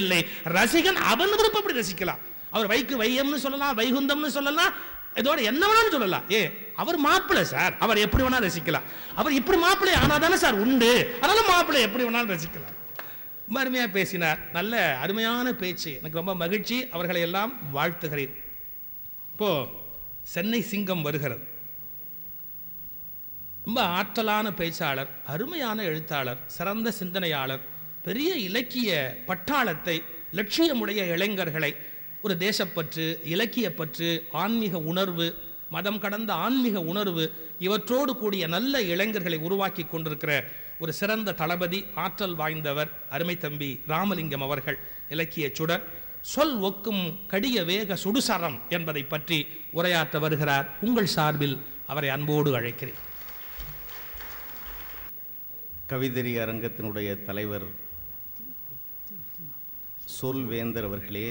இல்லை. ரசிகன் அவன் விருப்பப்படி ரசிக்கலாம். அவர் வையம்னு சொல்லலாம், வைகுந்தம்னு சொல்லலாம், இதோட என்ன வேணாலும் சொல்லலாம். அவர் மாப்பிள்ளை சார், அவர் எப்படி வேணாலும் ரசிக்கலாம். அவர் இப்படி மாப்பிள்ளை ஆனா தானே சார் உண்டு, அதனால மாப்பிள்ளை எப்படி வேணாலும் ரசிக்கலாம். ரொம்ப அருமையாக பேசினார். நல்ல அருமையான பேச்சு, எனக்கு ரொம்ப மகிழ்ச்சி. அவர்களை எல்லாம் வாழ்த்துகிறேன். இப்போ சென்னை சிங்கம் வருகிறது. ரொம்ப ஆற்றலான பேச்சாளர், அருமையான எழுத்தாளர், சிறந்த சிந்தனையாளர், பெரிய இலக்கிய பட்டாளத்தை, லட்சியமுடைய இளைஞர்களை, ஒரு தேசப்பற்று, இலக்கியப்பற்று, ஆன்மீக உணர்வு, மதம் கடந்த ஆன்மீக உணர்வு, இவற்றோடு கூடிய நல்ல இளைஞர்களை உருவாக்கி கொண்டிருக்கிற ஒரு சிறந்த தளபதி, ஆற்றல் வாய்ந்தவர் அருமை தம்பி ராமலிங்கம் அவர்கள். இலக்கிய சுடர், சொல் ஒக்கும் கடிய வேக சுடுசரம் என்பதை பற்றி உரையாற்ற வருகிறார். உங்கள் சார்பில் அவரை அன்போடு அழைக்கிறேன். கவிதறி அரங்கத்தினுடைய தலைவர் சொல்வேந்தர் அவர்களே,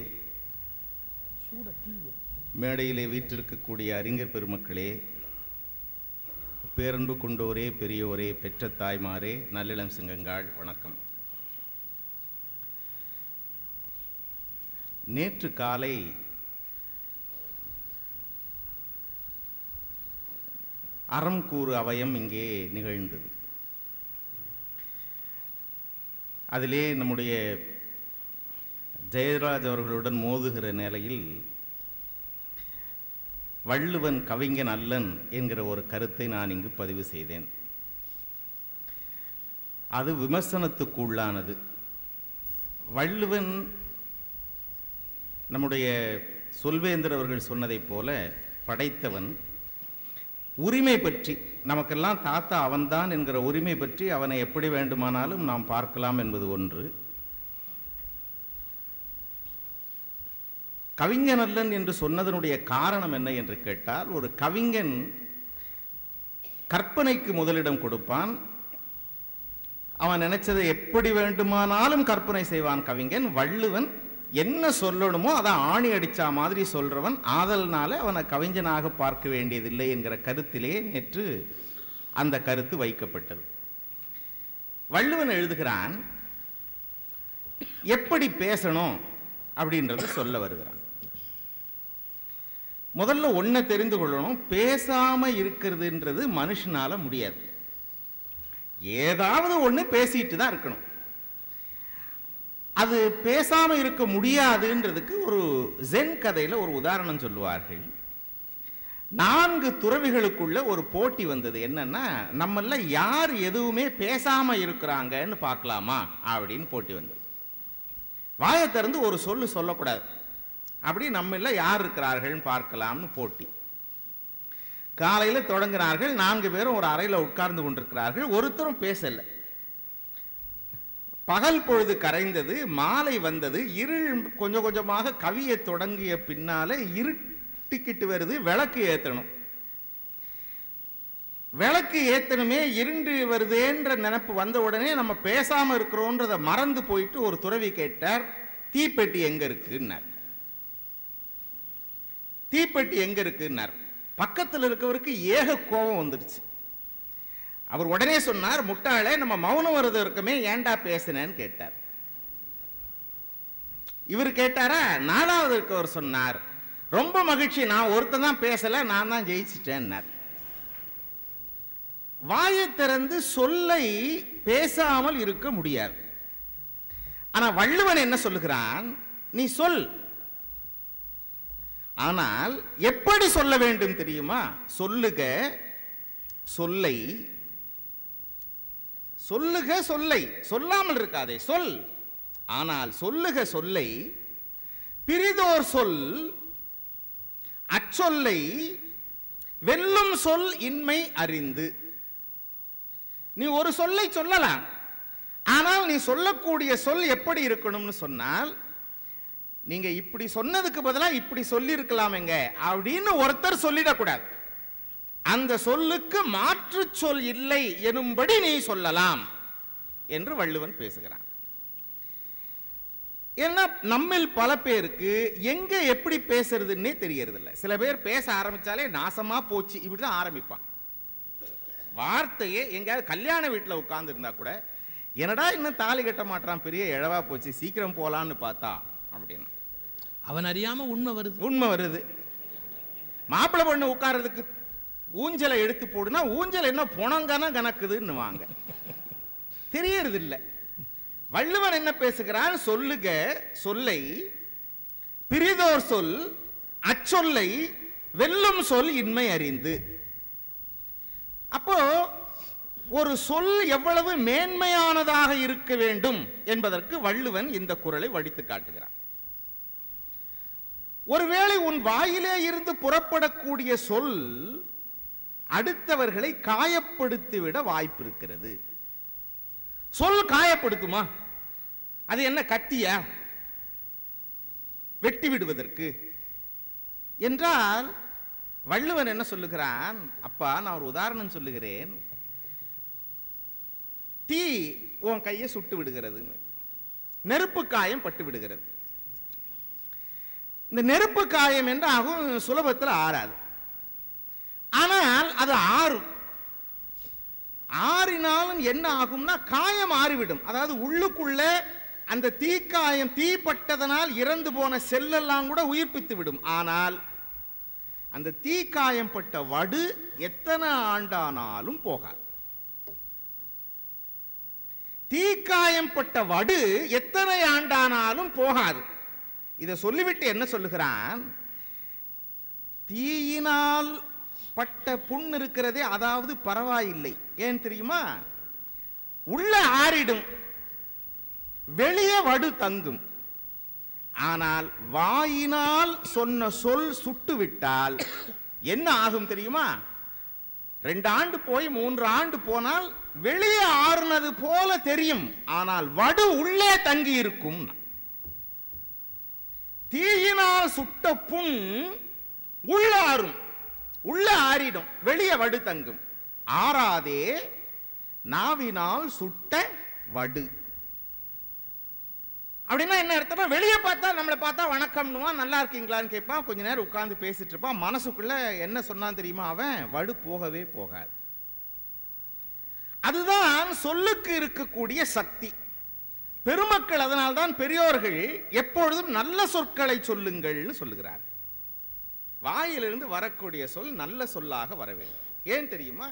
மேடையிலே வீற்றிருக்கக்கூடிய அறிஞர் பெருமக்களே, பேரன்பு கொண்டோரே, பெரியோரே, பெற்ற தாய்மாரே, நல்லிளம் சிங்கங்கள், வணக்கம். நேற்று காலை அறம் கூறு அவயம் இங்கே நிகழ்ந்தது. அதிலே நம்முடைய ஜெயராஜ் அவர்களுடன் மோதுகிற நிலையில் வள்ளுவன் கவிஞன் அல்லன் என்கிற ஒரு கருத்தை நான் இங்கு பதிவு செய்தேன். அது விமர்சனத்துக்கு உள்ளானது. வள்ளுவன் நம்முடைய சொல்வேந்தர் அவர்கள் சொன்னதைப் போல படைத்தவன். உரிமை பற்றி, நமக்கெல்லாம் தாத்தா அவன்தான் என்கிற உரிமை பற்றி அவனை எப்படி வேண்டுமானாலும் நாம் பார்க்கலாம் என்பது ஒன்று. கவிஞன் அல்லன் என்று சொன்னதனுடைய காரணம் என்ன என்று கேட்டால், ஒரு கவிஞன் கற்பனைக்கு முதலிடம் கொடுப்பான். அவன் நினைச்சதை எப்படி வேண்டுமானாலும் கற்பனை செய்வான் கவிஞன். வள்ளுவன் என்ன சொல்லணுமோ அதை ஆணி அடிச்சா மாதிரி சொல்றவன். ஆதல்னால அவனை கவிஞனாக பார்க்க வேண்டியதில்லை என்கிற கருத்திலே நேற்று அந்த கருத்து வைக்கப்பட்டது. வள்ளுவன் எழுதுகிறான், எப்படி பேசணும் அப்படின்றத சொல்ல வருகிறான். முதல்ல ஒன்றை தெரிந்து கொள்ளணும், பேசாம இருக்கிறதுன்றது மனுஷனால முடியாது. ஏதாவது ஒன்று பேசிட்டு தான் இருக்கணும். அது பேசாம இருக்க முடியாதுன்றதுக்கு ஒரு ஜென் கதையில ஒரு உதாரணம் சொல்லுவார்கள். 4 துறவிகளுக்குள்ள ஒரு போட்டி வந்தது. என்னன்னா, நம்மள யார் எதுவுமே பேசாம இருக்கிறாங்கன்னு பார்க்கலாமா அப்படின்னு போட்டி வந்தது. வாயை திறந்து ஒரு சொல்லு சொல்லக்கூடாது. அப்படி நம்மள யார் இருக்கிறார்கள் பார்க்கலாம்னு போட்டி. காலையில் தொடங்கினார்கள். 4 பேரும் ஒரு அறையில் உட்கார்ந்து கொண்டிருக்கிறார்கள். ஒருத்தரும் பேசல. பகல் பொழுது கரைந்தது, மாலை வந்தது, இருள் கொஞ்சம் கொஞ்சமாக கவிய தொடங்கிய பின்னாலே இருட்டிக்கிட்டு வருது. விளக்கு ஏற்றணும். விளக்கு ஏற்றணுமே, இருண்டு வருதேன்ற நினைப்பு வந்த உடனே நம்ம பேசாம இருக்கிறோன்றதை மறந்து போயிட்டு ஒரு துறவி கேட்டார், தீப்பெட்டி எங்க இருக்குன்னார். தீப்பெட்டி எங்க இருக்குன்னார். பக்கத்தில் இருக்கவருக்கு ஏக கோபம் வந்துடுச்சு. அவர் உடனே சொன்னார், முட்டாளே, நம்ம மௌனம் விரதம் இருக்கமே, ஏண்டா பேசினேன்னு கேட்டார். இவர் கேட்டாரா? 4வது இருக்கவர் சொன்னார், ரொம்ப மகிழ்ச்சி, நான் ஒருத்தன் தான் பேசல, நான் தான் ஜெயிச்சிட்டேன்னார். வாயை திறந்து சொல்லை பேசாமல் இருக்க முடியாது. ஆனா வள்ளுவன் என்ன சொல்லுகிறான், நீ சொல், ஆனால் எப்படி சொல்ல வேண்டும் தெரியுமா? சொல்லுக சொல்லை, சொல்லுக சொல்லை, சொல்லாமல் இருக்காதே, சொல். ஆனால் சொல்லுக சொல்லை, பிரிதோர் சொல் அச்சொல்லை வெல்லும் சொல் இன்மை அறிந்து. நீ ஒரு சொல்லை சொல்லலாம், ஆனால் நீ சொல்லக்கூடிய சொல் எப்படி இருக்கணும்னு சொன்னால், நீங்க இப்படி சொன்னதுக்கு பதிலாக இப்படி சொல்லி இருக்கலாமேங்க அப்படின்னு ஒருத்தர் சொல்லிடக்கூடாது. அந்த சொல்லுக்கு மாற்று சொல் இல்லை எனும்படி நீ சொல்லலாம் என்று வள்ளுவன் பேசுகிறான். ஏன்னா நம்மில் பல பேருக்கு எங்க எப்படி பேசுறதுன்னே தெரியறதில்லை. சில பேர் பேச ஆரம்பிச்சாலே நாசமா போச்சு இப்படிதான் ஆரம்பிப்பான். வார்த்தையே எங்கேயாவது கல்யாண வீட்டில் உட்கார்ந்து இருந்தா கூட என்னடா இன்னும் தாலி கட்ட மாட்டான், பெரிய இழவா போச்சு, சீக்கிரம் போலான்னு பார்த்தா அப்படின்னு அவன் அறியாம உண்மை வருது. மாப்பிள்ளை பொண்ணு உட்கார்றதுக்கு ஊஞ்சலை எடுத்து போடுனா ஊஞ்சல் என்ன புணங்கான கணக்குதுன்னு வாங்க, தெரியறது இல்லை. வள்ளுவன் என்ன பேசுகிறான், சொல்லுக சொல்லை பிரிதோர் சொல் அச்சொல்லை வெல்லும் சொல் இன்மை அறிந்து. அப்போ ஒரு சொல் எவ்வளவு மேன்மையானதாக இருக்க வேண்டும் என்பதற்கு வள்ளுவன் இந்த குறளை வடித்து காட்டுகிறான். ஒருவேளை உன் வாயிலே இருந்து புறப்படக்கூடிய சொல் அடுத்தவர்களை காயப்படுத்திவிட வாய்ப்பு இருக்கிறது. சொல் காயப்படுத்துமா? அது என்ன கத்தியா வெட்டி விடுவதற்கு என்றால் வள்ளுவன் என்ன சொல்லுகிறான், அப்பா நான் ஒரு உதாரணம் சொல்லுகிறேன். தீ உன் கையை சுட்டு விடுகிறது, நெருப்பு காயம் பட்டு விடுகிறது. இந்த நெருப்பு காயம் என்று ஆகும் சுலபத்தில் ஆறாது, ஆனால் அது ஆறும். ஆறினாலும் என்ன ஆகும்னா காயம் ஆறிவிடும். அதாவது உள்ளுக்குள்ள அந்த தீக்காயம் தீப்பட்டதனால் இறந்து போன செல்லெல்லாம் கூட உயிர்ப்பித்து விடும். ஆனால் அந்த தீக்காயம் பட்ட வடு எத்தனை ஆண்டானாலும் போகாது. தீக்காயம் பட்ட வடு எத்தனை ஆண்டானாலும் போகாது. இதை சொல்லிவிட்டு என்ன சொல்லுகிறான், தீயினால் பட்ட புண் இருக்கிறதே அதாவது பரவாயில்லை. ஏன் தெரியுமா? உள்ள ஆறிடும், வெளியே வடு தங்கும். ஆனால் வாயினால் சொன்ன சொல் சுட்டுவிட்டால் என்ன ஆகும் தெரியுமா? 2 ஆண்டு போய் 3 ஆண்டு போனால் வெளியே ஆறுனது போல தெரியும், ஆனால் வடு உள்ளே தங்கி இருக்கும். தீயினால் சுட்ட புண் உள்ள ஆறும், உள்ள ஆறிடும், வெளியே வடு தங்கும். ஆறாதே நாவினால் சுட்ட வடு. அப்படின்னா என்ன அர்த்தம்? வெளியே பார்த்தா நம்மளை பார்த்தா வணக்கம்னுவான், நல்லா இருக்கீங்களான்னு கேட்பான், கொஞ்ச நேரம் உட்கார்ந்து பேசிட்டு இருப்பான். மனசுக்குள்ள என்ன சொன்னான் தெரியுமா? அவன் வடு போகவே போகாது. அதுதான் சொல்லுக்கு இருக்கக்கூடிய சக்தி. பெருமக்கள் அதனால்தான் பெரியோர்கள் எப்பொழுதும் நல்ல சொற்களை சொல்லுங்கள்னு சொல்லுகிறார். வாயிலிருந்து வரக்கூடிய சொல் நல்ல சொல்லாக வர வேண்டும். ஏன் தெரியுமா?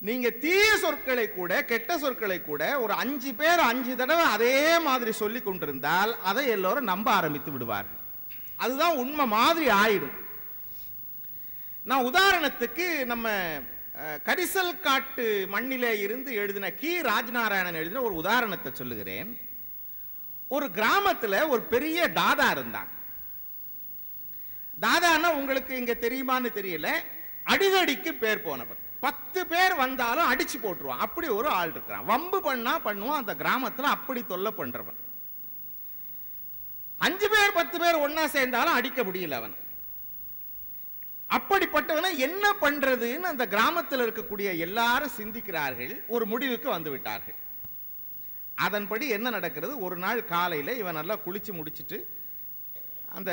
நீங்க தீய சொற்களை கூட கெட்ட சொற்களை கூட ஒரு 5 பேர் 5 தடவை அதே மாதிரி சொல்லி கொண்டிருந்தால் அதை எல்லோரும் நம்ப ஆரம்பித்து விடுவார்கள். அதுதான் உண்மை மாதிரி ஆயிடும். நான் உதாரணத்துக்கு நம்ம கரிசல் காட்டு மண்ணிலே இருந்து எழுதின கி ராஜநாராயணன் எழுதின ஒரு உதாரணத்தை சொல்லுகிறேன். ஒரு கிராமத்தில் ஒரு பெரிய தாதா இருந்தான். தாதான்னா உங்களுக்கு இங்க தெரியுமான்னு தெரியல, அடிதடிக்கு பேர் போனவர். 10 பேர் வந்தாலும் அடிச்சு போட்டுருவான். அப்படி ஒரு ஆள் இருக்கிறான். வம்பு பண்ணா பண்ணுவான். அந்த கிராமத்தில் அப்படி தொல்லை பண்றவன். 5 பேர் 10 பேர் ஒன்னா சேர்ந்தாலும் அடிக்க முடியல அவன். அப்படிப்பட்டவனை என்ன பண்றதுன்னு அந்த கிராமத்தில் இருக்கக்கூடிய எல்லாரும் சிந்திக்கிறார்கள். ஒரு முடிவுக்கு வந்து விட்டார்கள். அதன்படி என்ன நடக்கிறது, ஒரு நாள் காலையில் இவன் நல்லா குளிச்சு முடிச்சுட்டு அந்த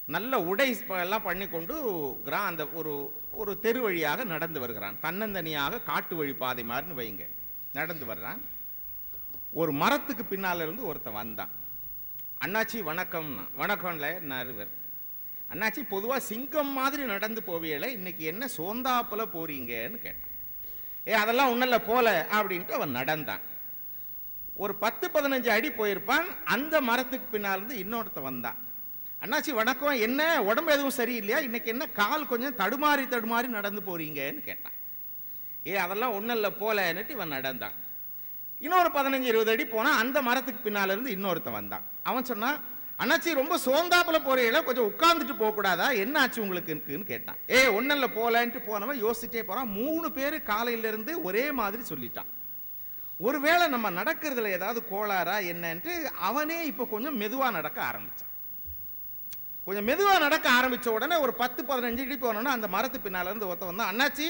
நல்ல உடை எல்லாம் பண்ணி கொண்டு அந்த ஒரு தெரு வழியாக நடந்து வருகிறான். தன்னந்தனியாக காட்டு வழி பாதை மாதிரின்னு வைங்க நடந்து வர்றான். ஒரு மரத்துக்கு பின்னால் இருந்து ஒருத்தன் வந்தான். அண்ணாச்சி வணக்கம்னா. வணக்கம்ல நறுவர். அண்ணாச்சி பொதுவாக சிங்கம் மாதிரி நடந்து போவியல, இன்னைக்கு என்ன சோந்தாப்புல போறீங்கன்னு கேட்டான். அதெல்லாம் ஒன்றும் இல்லை போல அப்படின்ட்டு அவன் நடந்தான். ஒரு 10-15 அடி போயிருப்பான். அந்த மரத்துக்கு பின்னால் இருந்து இன்னொருத்த வந்தான். அண்ணாச்சி வணக்கம், என்ன உடம்பு எதுவும் சரியில்லையா, இன்னைக்கு என்ன கால் கொஞ்சம் தடுமாறி நடந்து போறீங்கன்னு கேட்டான். அதெல்லாம் ஒன்றும் இல்லை போலன்னுட்டு இவன் நடந்தான். இன்னொரு 15-20 அடி போனால் அந்த மரத்துக்கு பின்னால் இருந்து இன்னொருத்தன் வந்தான். அவன் சொன்னான், அண்ணாச்சி ரொம்ப சோந்தாப்புல போறீங்களா, கொஞ்சம் உட்கார்ந்துட்டு போகக்கூடாதா, என்ன ஆச்சு உங்களுக்கு இருக்குன்னு கேட்டான். ஒன்றும் இல்லை போலன்ட்டு போனவன் யோசிச்சுட்டே போறான். 3 பேர் காலையிலிருந்து ஒரே மாதிரி சொல்லிட்டான். ஒருவேளை நம்ம நடக்கிறதுல ஏதாவது கோளாறா என்னன்ட்டு அவனே இப்போ கொஞ்சம் மெதுவாக நடக்க ஆரம்பிச்சான். கொஞ்சம் மெதுவாக நடக்க ஆரம்பித்த உடனே ஒரு 10-15 அடி போனோன்னா அந்த மரத்து பின்னால் இருந்து ஒருத்தன் வந்தான். அண்ணாச்சி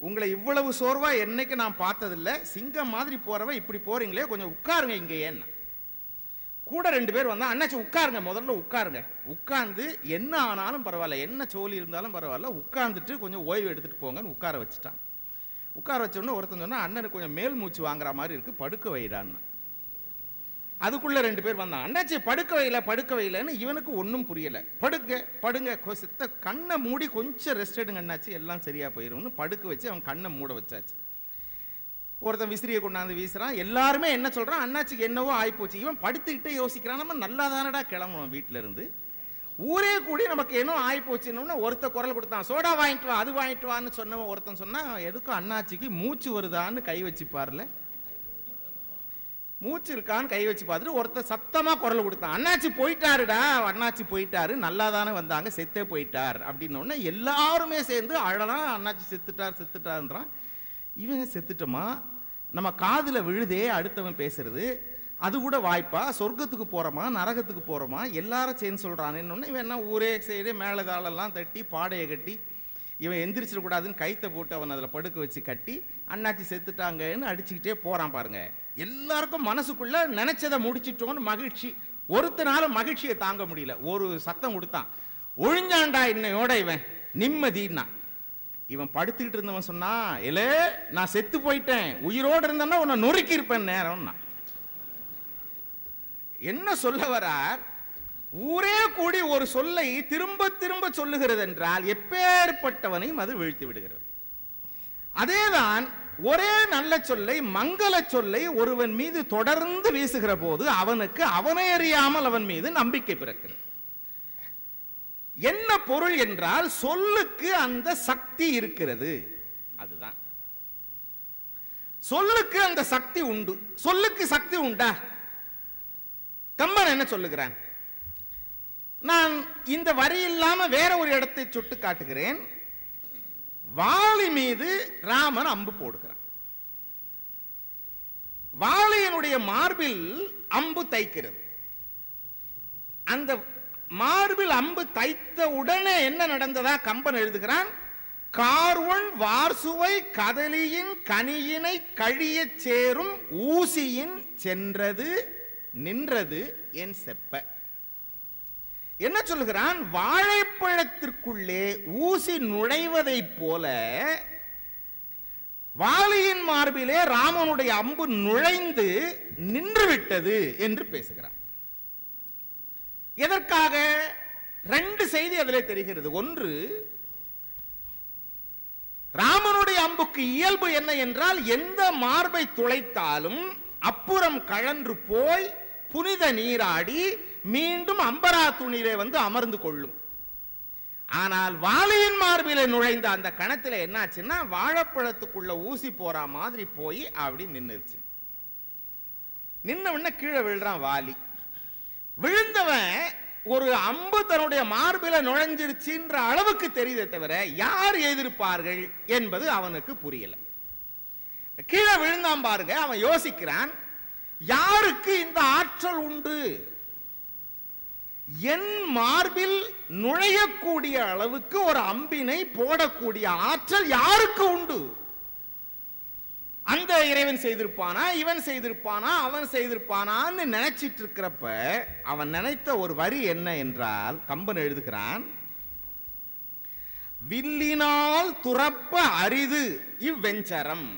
உங்களை இவ்வளவு சோர்வா என்னைக்கு நான் பார்த்ததில்லை, சிங்கம் மாதிரி போறவ இப்படி போறீங்களே, கொஞ்சம் உட்காருங்க இங்கே. ஏன்னா கூட 2 பேர் வந்தா. அண்ணாச்சி உட்காருங்க, முதல்ல உட்காருங்க. உட்கார்ந்து என்ன ஆனாலும் பரவாயில்ல, என்ன சோழி இருந்தாலும் பரவாயில்ல, உட்கார்ந்துட்டு கொஞ்சம் ஓய்வு எடுத்துட்டு போங்கன்னு உட்கார வச்சுட்டான். உட்கார வச்சோன்னு ஒருத்தன் சொன்னா, அண்ணனுக்கு கொஞ்சம் மேல் மூச்சு வாங்குற மாதிரி இருக்கு, படுக்க வைடான்னு. அதுக்குள்ள 2 பேர் வந்தாங்க. அண்ணாச்சி படுக்க வைலன்னு இவனுக்கு ஒன்றும் புரியல. படுங்க சித்த கண்ணை மூடி கொஞ்சம் ரெஸ்ட் எடுங்க அண்ணாச்சி, எல்லாம் சரியா போயிரும்னு படுக்க வச்சு அவன் கண்ணை மூட வச்சாச்சு. ஒருத்தன் விசிறியை கொண்டாந்து வீசுறான். எல்லாருமே என்ன சொல்றான், அண்ணாச்சிக்கு என்னவோ ஆயிப்போச்சு. இவன் படுத்துக்கிட்டே யோசிக்கிறான், நம்ம நல்லா தானடா கிளம்பணும் வீட்டில இருந்து, ஊரே கூடி நமக்கு என்ன ஆயிப்போச்சுன்னு ஒருத்த குரல் கொடுத்தான், சோடா வாங்கிட்டு வா, அது வாங்கிட்டு வான்னு சொன்னவன் ஒருத்தன் சொன்னா, எதுக்கும் அண்ணாச்சிக்கு மூச்சு வருதான்னு கை வச்சு பாருல, மூச்சு இருக்கான்னு கை வச்சு பார்த்துட்டு ஒருத்தர் சத்தமா குரல் கொடுத்தான், அண்ணாச்சி போயிட்டாருடா, அண்ணாச்சி போயிட்டாரு, நல்லா தானே வந்தாங்க, செத்தே போயிட்டார் அப்படின்னு. எல்லாருமே சேர்ந்து அழலாம், அண்ணாச்சி செத்துட்டாருன்றான். இவன் செத்துட்டோமா, நம்ம காதுல விழுதே அடுத்தவன் பேசுறது, அது கூட வாய்ப்பா, சொர்க்கத்துக்கு போறோமா நரகத்துக்கு போறோமா எல்லாரும் சேர்ந்து சொல்றான்னு. இவன் என்ன ஊரே சைடு மேலதாளெல்லாம் தட்டி பாடையை கட்டி இவன் எந்திரிச்சிடக்கூடாதுன்னு கைத்தை போட்டு அவன் அதில் படுக்க வச்சு கட்டி அண்ணாச்சி செத்துட்டாங்கன்னு அடிச்சுக்கிட்டே போறான் பாருங்க. எல்லாருக்கும் மனசுக்குள்ள நினைச்சதை முடிச்சிட்டோன்னு மகிழ்ச்சி. ஒருத்தனால மகிழ்ச்சியை தாங்க முடியல. ஒரு சத்தம் கொடுத்தான், ஒழிஞ்சாண்டா இன்னையோட இவன் நிம்மதினா. இவன் படுத்துக்கிட்டு இருந்தவன் சொன்னா, இல்ல நான் செத்து போயிட்டேன், உயிரோடு இருந்தேன்னா உன்னை நொறுக்கி இருப்பேன் நேரம்னா. என்ன சொல்ல வரார், ஊரே கூடி ஒரு சொல்லை திரும்ப திரும்ப சொல்லுகிறது என்றால் எப்பேற்பட்டவனையும் அது வீழ்த்தி விடுகிறது. அதேதான் ஒரே நல்ல சொல்லை, மங்கள சொல்லை ஒருவன் மீது தொடர்ந்து வீசுகிற போது அவனுக்கு அவனை அறியாமல் அவன் மீது நம்பிக்கை பிறக்கிறது. என்ன பொருள் என்றால், சொல்லுக்கு அந்த சக்தி இருக்கிறது. அதுதான் சொல்லுக்கு அந்த சக்தி உண்டு. சொல்லுக்கு சக்தி உண்டா? கம்பன் என்ன சொல்லுகிறான், நான் இந்த வரி இல்லாம வேற ஒரு இடத்தை சுட்டு காட்டுகிறேன். வாலி மீது ராமன் அம்பு போடுகிறான். வாலியனுடைய மார்பில் அம்பு தைக்கிறது. அந்த மார்பில் அம்பு தைத்த உடனே என்ன நடந்ததா கம்பன் எழுதுகிறான், கார்வன் வார்சுவை கதலியின் கனியினை கழிய சேரும் ஊசியின் சென்றது நின்றது என் செப்ப. என்ன சொல்லுகிறான், வாழைப்பழத்திற்குள்ளே ஊசி நுழைவதை போல வாலியின் மார்பிலே ராமனுடைய அம்பு நுழைந்து நின்று விட்டது என்று பேசுகிறான். எதற்காக? 2 செய்தி அதிலே தெரிகிறது. ஒன்று, ராமனுடைய அம்புக்கு இயல்பு என்ன என்றால், எந்த மார்பை துளைத்தாலும் அப்புறம் கழன்று போய் புனித நீராடி மீண்டும் அம்பரா துணியிலே வந்து அமர்ந்து கொள்ளும். ஆனால் வாலியின் மார்பிலே நுழைந்த அந்த கணத்துல என்னாச்சுன்னா, வாழைப்பழத்துக்குள்ள ஊசி போற மாதிரி போய் அப்படி நின்னுருச்சு. நின்ன கீழே விழுறான் வாலி. விழுந்தவன் ஒரு அம்பு தன்னுடைய மார்பில நுழைஞ்சிருச்சுன்ற அளவுக்கு தெரியுதே தவிர யார் எதிர்ப்பார்கள் என்பது அவனுக்கு புரியல. கீழே விழுந்தான் பாருங்க. அவன் யோசிக்கிறான், யாருக்கு இந்த ஆற்றல் உண்டு? என் மார்பில் நுழையக்கூடிய அளவுக்கு ஒரு அம்பினை போடக்கூடிய ஆற்றல் யாருக்கு உண்டு? அந்த இறைவன் செய்திருப்பானா, இவன் செய்திருப்பானா, அவன் செய்திருப்பானான்னு நினைச்சிட்டு இருக்கிறப்ப அவன் நினைத்த ஒரு வரி என்ன என்றால், கம்பன் எழுதுகிறான், வில்லினால் துறப்ப அரிது இவ்வெஞ்சரம்.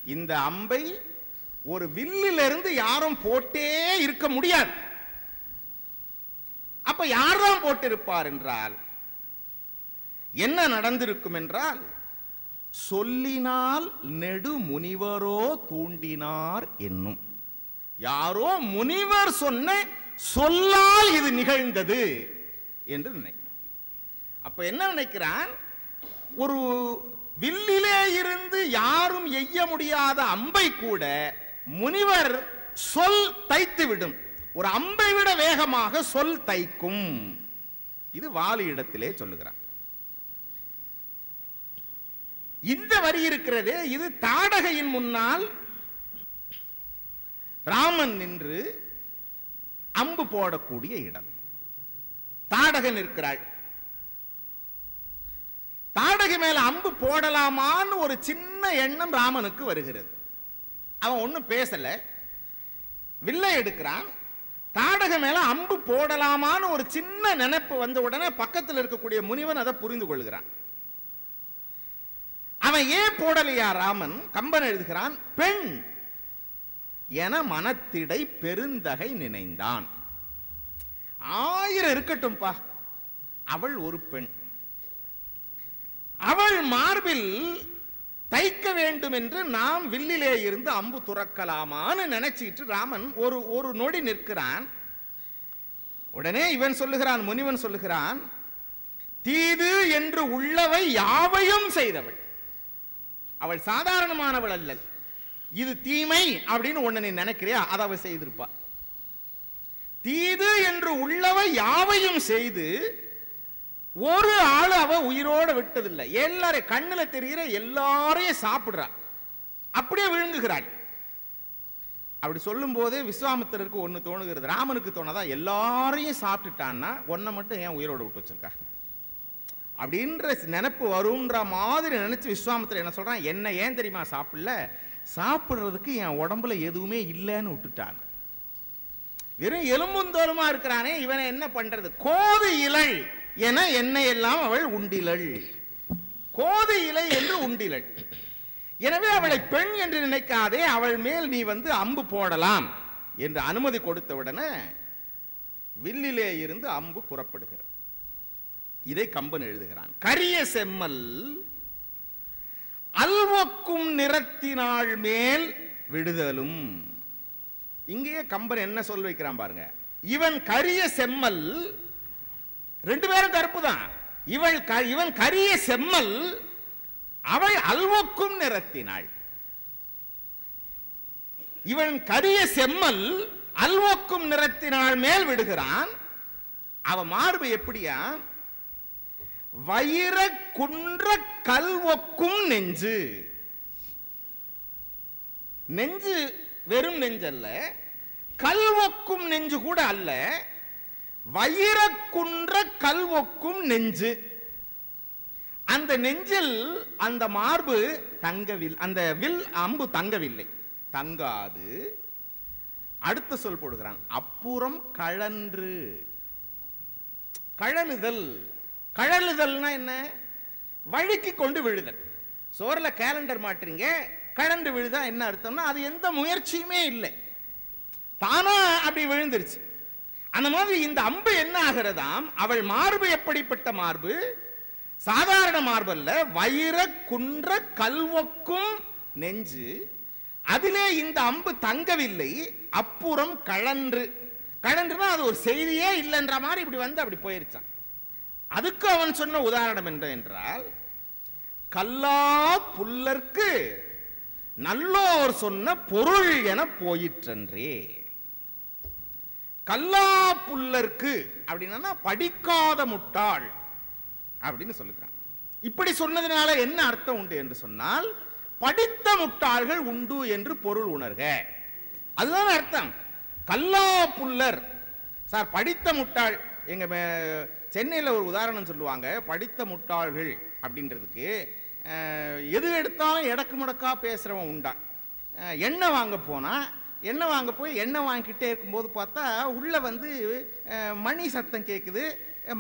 இந்த அம்பை ஒரு வில்லிலிருந்து யாரும் போட்டே இருக்க முடியாது. அப்ப யார்தான் போட்டிருப்பார் என்றால் என்ன நடந்திருக்கும் என்றால், சொல்லினால் நெடு முனிவரோ தூண்டினார் என்னும். யாரோ முனிவர் சொன்ன சொல்லால் இது நிகழ்ந்தது என்று நினைக்கிறான். அப்ப என்ன நினைக்கிறான், ஒரு வில்லிலே இருந்து யாரும் எய்ய முடியாத அம்பை கூட முனிவர் சொல் தைத்து விடும். ஒரு அம்பை விட வேகமாக சொல் தைக்கும். இது வாலி இடத்திலே சொல்லுகிறான். இந்த வரி இருக்கிறது, இது தாடகையின் முன்னால் ராமன் நின்று அம்பு போடக்கூடிய இடம். தாடகன் இருக்கிறாள். தாடகை மேல அம்பு போடலாமான்னு ஒரு சின்ன எண்ணம் ராமனுக்கு வருகிறது. அவன் ஒன்னும் பேசல, வில்லை எடுக்கிறான். தாடக மேல அம்பு போடலாமான்னு ஒரு சின்ன நினைப்பு வந்த உடனே பக்கத்தில் இருக்கக்கூடிய முனிவன் அதை புரிந்து கொள்கிறான். அவன் அவன் ஏன் போடலையா ராமன்? கம்பன் எழுதுகிறான், பெண் என மனத்திடை பெருந்தகை நினைந்தான். 1000 இருக்கட்டும்பா, அவள் ஒரு பெண், அவள் மார்பில் தைக்க வேண்டும் என்று நாம் வில்லிலே இருந்து அம்பு துறக்கலாமான்னு நினைச்சிட்டு ராமன் ஒரு நொடி நிற்கிறான். உடனே இவன் சொல்லுகிறான், முனிவன் சொல்லுகிறான், தீது என்று உள்ளவை யாவையும் செய்தவள். அவள் சாதாரணமானவள் அல்ல. இது தீமை அப்படின்னு ஒண்ணு நீ நினைக்கிறியா, அதை அவள் செய்திருப்பா. தீது என்று உள்ளவை யாவையும் செய்து ஒரு ஆள் அவ உயிரோட விட்டதில்லை. எல்லாரும் கண்ணுல தெரிகிற எல்லாரையும் சாப்பிடுறா, அப்படியே விழுங்குகிறாள். அப்படி சொல்லும் போதே விஸ்வாமித்திரருக்கு ஒண்ணு தோணுகிறது. ராமனுக்கு தோணதா, எல்லாரையும் சாப்பிட்டுட்டான்னா ஒன்ன மட்டும் ஏன் உயிரோட விட்டு வச்சிருக்கா அப்படின்ற நினைப்பு வரும்ன்ற மாதிரி நினைச்சு விஸ்வாமித்திரர் என்ன சொல்றான், என்ன ஏன் தெரியுமா சாப்பிடல, சாப்பிடுறதுக்கு என் உடம்புல எதுவுமே இல்லைன்னு விட்டுட்டான். வெறும் எலும்பும் தோலுமா இருக்கிறானே, இவனை என்ன பண்றது? கோது இலை என என்னை எல்லாம் அவள் உண்டிலள். கோது இலை என்று உண்டிலள். எனவே அவளை பெண் என்று நினைக்காதே, அவள் மேல் நீ அம்பு போடலாம் என்று அனுமதி கொடுத்தவுடனே வில்லிலே இருந்து அம்பு புறப்படுகிறது. இதை கம்பன் எழுதுகிறான். கரிய செம்மல் அல்வொக்கும் நிறத்தினாள் மேல் விடுதலும். இங்கேயே கம்பன் என்ன சொல் வைக்கிறான் பாருங்க. இவன் கரிய செம்மல், ரெண்டு பேரும் கருப்பு தான். இவன் கரிய செம்மல், அவள் அல்வொக்கும் நிறத்தினாள். இவன் கரிய செம்மல் அல்வொக்கும் நிறத்தினாள் மேல் விடுகிறான். அவ மார்பு எப்படியா? வயிற குன்ற கல்வொக்கும் நெஞ்சு. நெஞ்சு வெறும் நெஞ்சல்ல, கல்வொக்கும் நெஞ்சு கூட அல்ல, வயிற குன்ற கல்வொக்கும் நெஞ்சு. அந்த நெஞ்சில் அந்த மார்பு தங்கவில், அந்த வில் அம்பு தங்கவில்லை, தங்காது. அடுத்த சொல் போடுகிறான், அப்புறம் கழன்று. கழலுதல். கழலுதல்னா என்ன? வழுக்கி கொண்டு விழுதல். சோர்ல கேலண்டர் மாட்டுறீங்க, கழண்டு விழுதா என்ன அர்த்தம்னா அது எந்த முயற்சியுமே இல்லை, தானா அப்படி விழுந்துருச்சு. அந்த மாதிரி இந்த அம்பு என்ன ஆகிறதாம், அவள் மார்பு எப்படிப்பட்ட மார்பு? சாதாரண மார்பு அல்ல, வயிற குன்ற கல்வொக்கும் நெஞ்சு. அதிலே இந்த அம்பு தங்கவில்லை. அப்புறம் கழன்று. கழன்றுனா அது ஒரு செய்தியே இல்லைன்ற மாதிரி இப்படி அப்படி போயிருச்சான். அதுக்கு அவன் சொன்ன உதாரணம் என்ன என்றால், கல்லா புல்லர்க்கு நல்லோர் சொன்ன பொருள் என போயிற்றன்றே. கல்லா புல்லர்க்கு அப்படின்னா படிக்காத முட்டாள் அப்படின்னு சொல்லுகிறான். இப்படி சொன்னதுனால என்ன அர்த்தம் உண்டு என்று சொன்னால், படித்த முட்டாள்கள் உண்டு என்று பொருள் உணர்க, அதுதான் அர்த்தம். கல்லா புல்லர். சார் படித்த முட்டாள், எங்க சென்னையில் ஒரு உதாரணம் சொல்லுவாங்க. படித்த முட்டாள்கள் அப்படின்றதுக்கு எது எடுத்தாலும் எடக்கு முடக்கா பேசுறவன் உண்டா. எண்ணெய் வாங்க போனா, எண்ணெய் வாங்க போய் எண்ணெய் வாங்கிக்கிட்டே இருக்கும்போது பார்த்தா உள்ள மணி சத்தம் கேட்குது,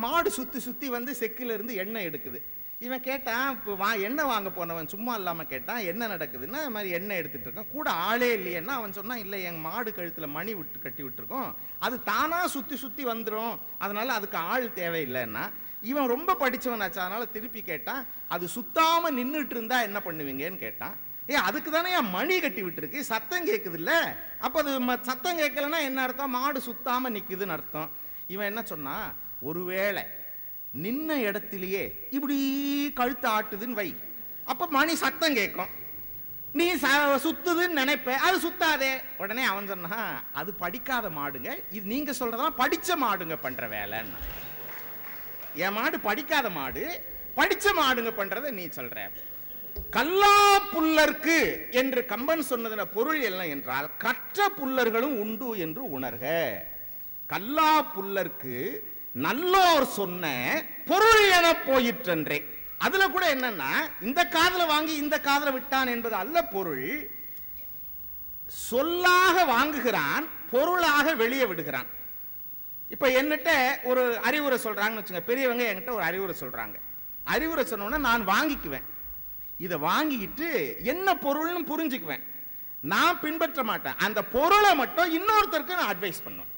மாடு சுற்றி சுற்றி செக்கில் இருந்து எண்ணெய் எடுக்குது. இவன் கேட்டான், இப்போ எண்ணெய் வாங்க போனவன் சும்மா இல்லாமல் கேட்டான், என்ன நடக்குதுன்னா இது மாதிரி எண்ணெய் எடுத்துகிட்டு இருக்கான், கூட ஆளே இல்லையன்னா அவன் சொன்னான், இல்லை எங்கள் மாடு கழுத்தில் மணி கட்டி விட்டுருக்கோம், அது தானாக சுற்றி சுற்றி வந்துடும், அதனால் அதுக்கு ஆள் தேவையில்லைன்னா. இவன் ரொம்ப படித்தவனாச்சு, அதனால் திருப்பி கேட்டான், அது சுத்தாமல் நின்றுட்டு இருந்தா என்ன பண்ணுவீங்கன்னு கேட்டான். அதுக்கு தானே என் மணி கட்டி விட்டுருக்கு, சத்தம் கேட்குது இல்லை, அப்போ அது சத்தம் கேட்கலன்னா என்ன அர்த்தம்? மாடு சுத்தாமல் நிற்குதுன்னு அர்த்தம். இவன் என்ன சொன்னான், ஒருவேளை நின்ன இடத்திலேயே இப்படி கழுத்து ஆட்டுதுன்னு வை, அப்ப மணி சத்தம் கேட்கும், நீ சுத்துதுன்னு நினைப்ப, அது சுத்தாதே. உடனே அவன் சொன்னா, அது படிக்காத மாடுங்க, இது நீங்க சொல்றதெல்லாம் படிச்ச மாடுங்க பண்ற வேலைன்னு. என் மாடு படிக்காத மாடு, படிச்ச மாடுங்க பண்றத நீ சொல்ற. கல்லா புல்லர்க்கு என்று கம்பன் சொன்னதுல பொருள் என்ன என்றால், கற்ற புல்லர்களும் உண்டு என்று உணர்க. கல்லா புல்லர்க்கு நல்லோர் சொன்ன பொருள் என போயிற்றன்றே. அதுல கூட என்னன்னா, இந்த காதல வாங்கி இந்த காதல விட்டான் என்பது அல்ல பொருள். சொல்லாக வாங்குகிறான், பொருளாக வெளியே விடுகிறான். இப்ப என்னட்ட ஒரு அறிவுரை சொல்றாங்கன்னு வச்சுங்க, பெரியவங்க என்கிட்ட ஒரு அறிவுரை சொல்றாங்க. அறிவுரை சொன்னோன்னா நான் வாங்கிக்குவேன். இதை வாங்கிட்டு என்ன பொருள்னு புரிஞ்சுக்குவேன், நான் பின்பற்ற மாட்டேன். அந்த பொருளை மட்டும் இன்னொருத்தருக்கு நான் அட்வைஸ் பண்ணுவேன்.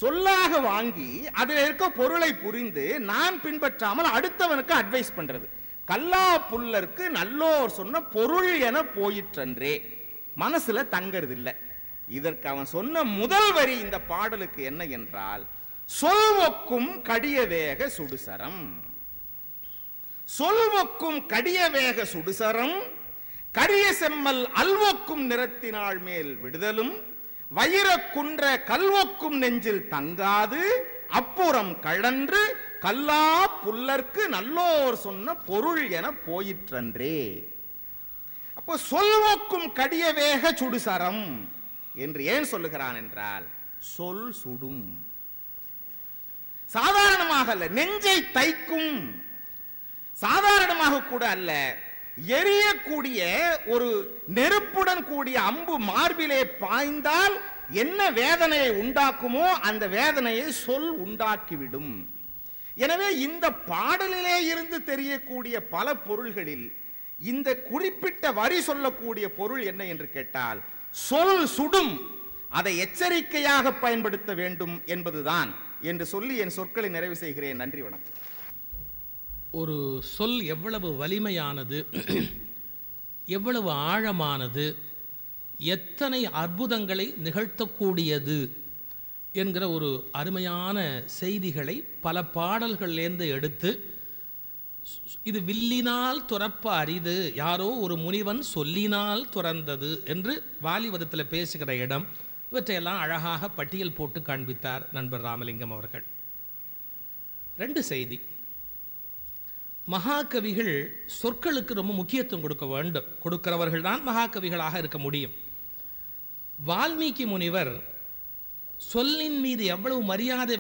சொல்லாக வாங்கி அதில் இருக்க பொருளை புரிந்து நான் பின்பற்றாமல் அடுத்தவனுக்கு அட்வைஸ் பண்றது. கல்லா புல்லருக்கு நல்லோர் சொன்ன பொருள் என போயிற்றன்றே, மனசுல தங்கிறது இல்லை. இதற்கு அவன் சொன்ன முதல் வரி இந்த பாடலுக்கு என்ன என்றால், சொல்வொக்கும் கடிய வேக சுடுசரம். சொல்வொக்கும் கடிய வேக சுடுசரம், கரிய செம்மல் அல்வொக்கும் நிறத்தினாள் மேல் விடுதலும், வயிற குன்ற கல்வொக்கும் நெஞ்சில் தங்காது, அப்புறம் கழன்று கல்லா புல்லர்க்கு நல்லோர் சொன்ன பொருள் என போயிற்றன்றே. அப்போ சொல்வொக்கும் கடிய வேக சுடுசரம் என்று ஏன் சொல்லுகிறான் என்றால், சொல் சுடும். சாதாரணமாக அல்ல, நெஞ்சை தைக்கும். சாதாரணமாக கூட அல்ல, எரியக்கூடிய ஒரு நெருப்புடன் கூடிய அம்பு மார்பிலே பாய்ந்தால் என்ன வேதனையை உண்டாக்குமோ அந்த வேதனையை சொல் உண்டாக்கிவிடும். எனவே இந்த பாடலிலே இருந்து தெரியக்கூடிய பல பொருள்களில் இந்த குறிப்பிட்ட வரி சொல்லக்கூடிய பொருள் என்ன என்று கேட்டால், சொல் சுடும், அதை எச்சரிக்கையாக பயன்படுத்த வேண்டும் என்பதுதான் என்று சொல்லி என் சொற்களை நிறைவு செய்கிறேன். நன்றி, வணக்கம். ஒரு சொல் எவ்வளவு வலிமையானது, எவ்வளவு ஆழமானது, எத்தனை அற்புதங்களை நிகழ்த்தக்கூடியது என்கிற ஒரு அருமையான செய்திகளை பல பாடல்கள்லேருந்து எடுத்து, இது வில்லினால் துறப்ப அரிது, யாரோ ஒரு முனிவன் சொல்லினால் துறந்தது என்று வாலிவதத்தில் பேசுகிற இடம், இவற்றையெல்லாம் அழகாக பட்டியல் போட்டு காண்பித்தார் நண்பர் ராமலிங்கம் அவர்கள். 2 செய்தி. மகாகவிகள் சொற்களுக்கு ரொம்ப முக்கியத்துவம் கொடுக்க வேண்டும். கொடுக்கிறவர்கள் தான் மகாகவிகளாக இருக்க முடியும். வால்மீகி முனிவர் சொல்லின் மீது எவ்வளவு மரியாதை